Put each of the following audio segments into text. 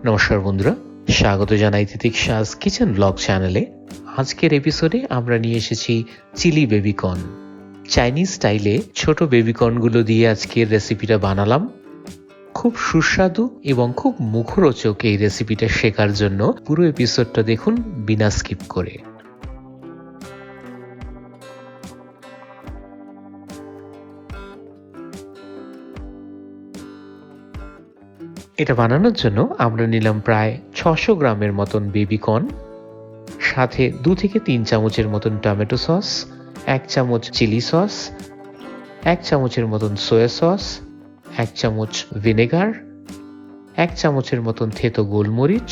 নমস্কার বন্ধুরা, স্বাগত জানাই তিতিক্ষাস কিচেন ব্লগ চ্যানেলে। আজকের এপিসোডে আমরা নিয়ে এসেছি চিলি বেবিকর্ন। চাইনিজ স্টাইলে ছোট বেবিকর্নগুলো দিয়ে আজকের রেসিপিটা বানালাম। খুব সুস্বাদু এবং খুব মুখরোচক এই রেসিপিটা শেখার জন্য পুরো এপিসোডটা দেখুন বিনা স্কিপ করে। এটা বানানোর জন্য আমরা নিলাম প্রায় 600 গ্রামের মতন বেবিকর্ন, সাথে 2 থেকে 3 চামচের মতন টমেটো সস, 1 চামচ চিলি সস, 1 চামচের মতন সয়া সস, 1 চামচ ভিনেগার, 1 চামচের মতন থেতো গোলমরিচ,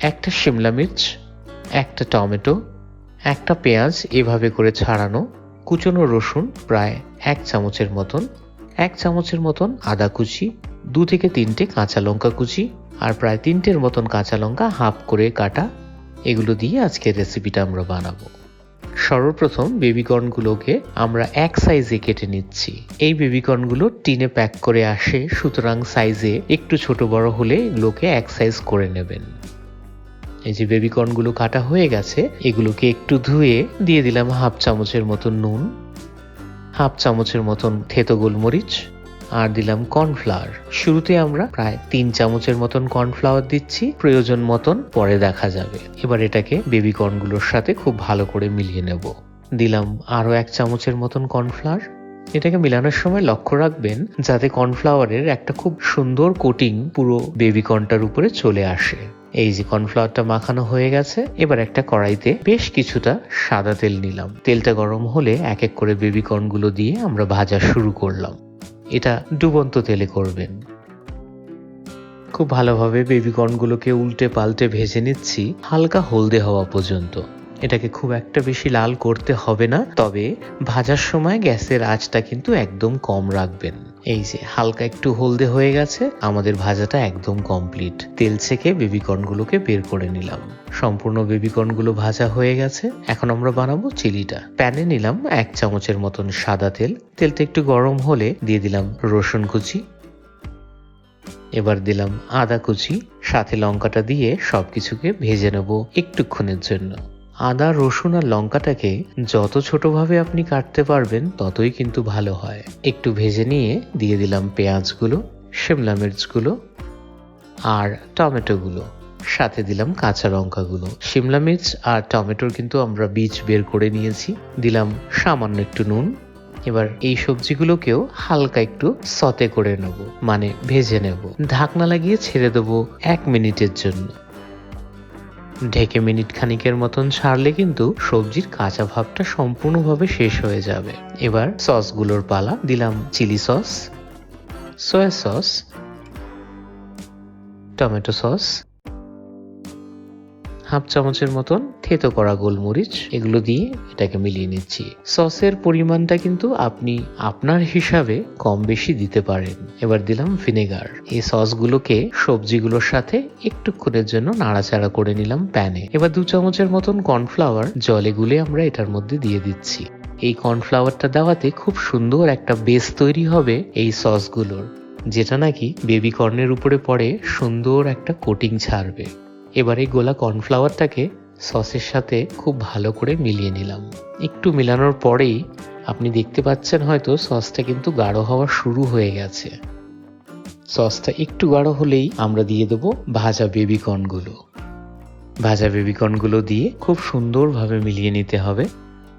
একটা শিমলা মির্চ, একটা টমেটো, একটা পেঁয়াজ এভাবে করে ছাড়ানো, কুচনো রসুন প্রায় 1 চামচের মতন, 1 চামচের মতন আদা কুচি, 2 থেকে 3টে কাঁচা লঙ্কা কুচি, আর প্রায় 3টের মতন কাঁচা লঙ্কা হাফ করে কাটা। এগুলো দিয়ে আজকের রেসিপিটা আমরা বানাবো। সর্বপ্রথম বেবিকর্নগুলোকে আমরা এক সাইজে কেটে নিচ্ছি। এই বেবিকর্নগুলো টিনে প্যাক করে আসে, সুতরাং সাইজে একটু ছোট বড় হলে এগুলোকে এক সাইজ করে নেবেন। এই যে বেবিকর্নগুলো কাটা হয়ে গেছে, এগুলোকে একটু ধুয়ে দিয়ে দিলাম হাফ চামচের মতন নুন, হাফ চামচের মতন থেতো গোলমরিচ, আর দিলাম কর্নফ্লাওয়ার। শুরুতে আমরা প্রায় 3 চামচের মতন কর্নফ্লাওয়ার দিচ্ছি, প্রয়োজন মতন পরে দেখা যাবে। এবার এটাকে বেবিকর্নগুলোর সাথে খুব ভালো করে মিলিয়ে নেব। দিলাম আরো 1 চামচের মতন কর্নফ্লাওয়ার। এটাকে মিলানোর সময় লক্ষ্য রাখবেন যাতে কর্নফ্লাওয়ারের একটা খুব সুন্দর কোটিং পুরো বেবিকর্নটার উপরে চলে আসে। এই যে কর্নফ্লাওয়ারটা মাখানো হয়ে গেছে, এবার একটা কড়াইতে বেশ কিছুটা সাদা তেল নিলাম। তেলটা গরম হলে এক এক করে বেবিকর্নগুলো দিয়ে আমরা ভাজা শুরু করলাম। এটা ডুবন্ত তেলে করবেন। খুব ভালোভাবে বেবিকর্নগুলোকে উল্টে পাল্টে ভেজে নিচ্ছি হালকা হলদে হওয়া পর্যন্ত। এটাকে খুব একটা বেশি লাল করতে হবে না, তবে ভাজার সময় গ্যাসের আঁচটা কিন্তু একদম কম রাখবেন। এই যে হালকা একটু হলদে হয়ে গেছে, আমাদের ভাজাটা একদম কমপ্লিট। তেল ছেঁকে বেবিকর্নগুলোকে বের করে নিলাম। সম্পূর্ণ বেবিকর্নগুলো ভাজা হয়ে গেছে। এখন আমরা বানাবো চিলিটা। প্যানে নিলাম 1 চামচের মতন সাদা তেল। তেলটা একটু গরম হলে দিয়ে দিলাম রসুন কুচি, এবার দিলাম আদা কুচি, সাথে লঙ্কাটা দিয়ে সবকিছুকে ভেজে নেব একটুক্ষণের জন্য। আদা, রসুন আর লঙ্কাটাকে যত ছোটভাবে আপনি কাটতে পারবেন ততই কিন্তু ভালো হয়। একটু ভেজে নিয়ে দিয়ে দিলাম পেঁয়াজগুলো, শিমলা মির্চগুলো আর টমেটোগুলো, সাথে দিলাম কাঁচা লঙ্কাগুলো। শিমলা মির্চ আর টমেটোর কিন্তু আমরা বীজ বের করে নিয়েছি। দিলাম সামান্য একটু নুন। এবার এই সবজিগুলোকেও হালকা একটু সতে করে নেব, মানে ভেজে নেব। ঢাকনা লাগিয়ে ছেড়ে দেবো 1 মিনিটের জন্য। ঢেকে মিনিট খানিকের মতন ছাড়লে কিন্তু সবজির কাঁচা ভাবটা সম্পূর্ণভাবে শেষ হয়ে যাবে। এবার সসগুলোর পালা। দিলাম chilli sauce, soya sauce, tomato sauce, half চামচের মতন থেতো করা গোলমরিচ। এগুলো দিয়ে এটাকে মিলিয়ে নিচ্ছি। সসের পরিমাণটা কিন্তু আপনি আপনার হিসাবে কম বেশি দিতে পারেন। এবার দিলাম ভিনেগার। এই সসগুলোকে সবজিগুলোর সাথে একটুক্ষণের জন্য নাড়াচাড়া করে নিলাম প্যানে। এবার 2 চামচের মতন কর্নফ্লাওয়ার জলে গুলে আমরা এটার মধ্যে দিয়ে দিচ্ছি। এই কর্নফ্লাওয়ারটা দেওয়াতে খুব সুন্দর একটা বেস তৈরি হবে এই সসগুলোর, যেটা নাকি বেবিকর্নের উপরে পড়ে সুন্দর একটা কোটিং ছাড়বে। এবার এই গোলা কর্নফ্লাওয়ারটাকে সসের সাথে খুব ভালো করে মিলিয়ে নিলাম। একটু মিলানোর পরেই আপনি দেখতে পাচ্ছেন হয়তো সসটা কিন্তু গাঢ় হওয়া শুরু হয়ে গেছে। সসটা একটু গাঢ় হলেই আমরা দিয়ে দেবো ভাজা বেবিকর্নগুলো। ভাজা বেবিকর্নগুলো দিয়ে খুব সুন্দরভাবে মিলিয়ে নিতে হবে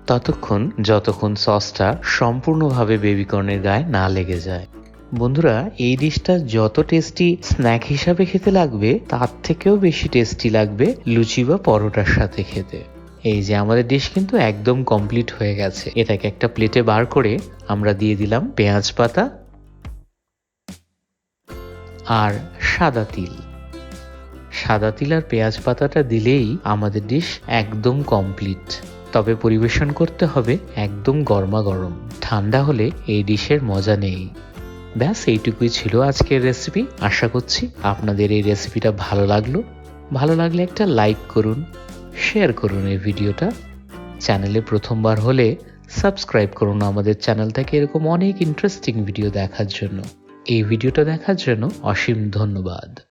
ততক্ষণ যতক্ষণ সসটা সম্পূর্ণভাবে বেবিকর্নের গায়ে না লেগে যায়। বন্ধুরা, এই ডিশটা যত টেস্টি স্ন্যাক হিসাবে খেতে লাগবে, তার থেকেও বেশি টেস্টি লাগবে লুচি বা পরোটার সাথে খেতে। এই যে আমাদের ডিশ কিন্তু একদম কমপ্লিট হয়ে গেছে। এটাকে একটা প্লেটে বার করে আমরা দিয়ে দিলাম পেঁয়াজ পাতা আর সাদা তিল। সাদা তিল আর পেঁয়াজ পাতাটা দিলেই আমাদের ডিশ একদম কমপ্লিট। তবে পরিবেশন করতে হবে একদম গরমা গরম। ঠান্ডা হলে এই ডিশের মজা নেই। ব্যাস এইটুকুই ছিল আজকের রেসিপি। আশা করছি আপনাদের এই রেসিপিটা ভালো লাগলো। ভালো লাগলে একটা লাইক করুন, শেয়ার করুন এই ভিডিওটা। চ্যানেলে প্রথমবার হলে সাবস্ক্রাইব করুন আমাদের চ্যানেলটাকে এরকম অনেক ইন্টারেস্টিং ভিডিও দেখার জন্য। এই ভিডিওটা দেখার জন্য অসীম ধন্যবাদ।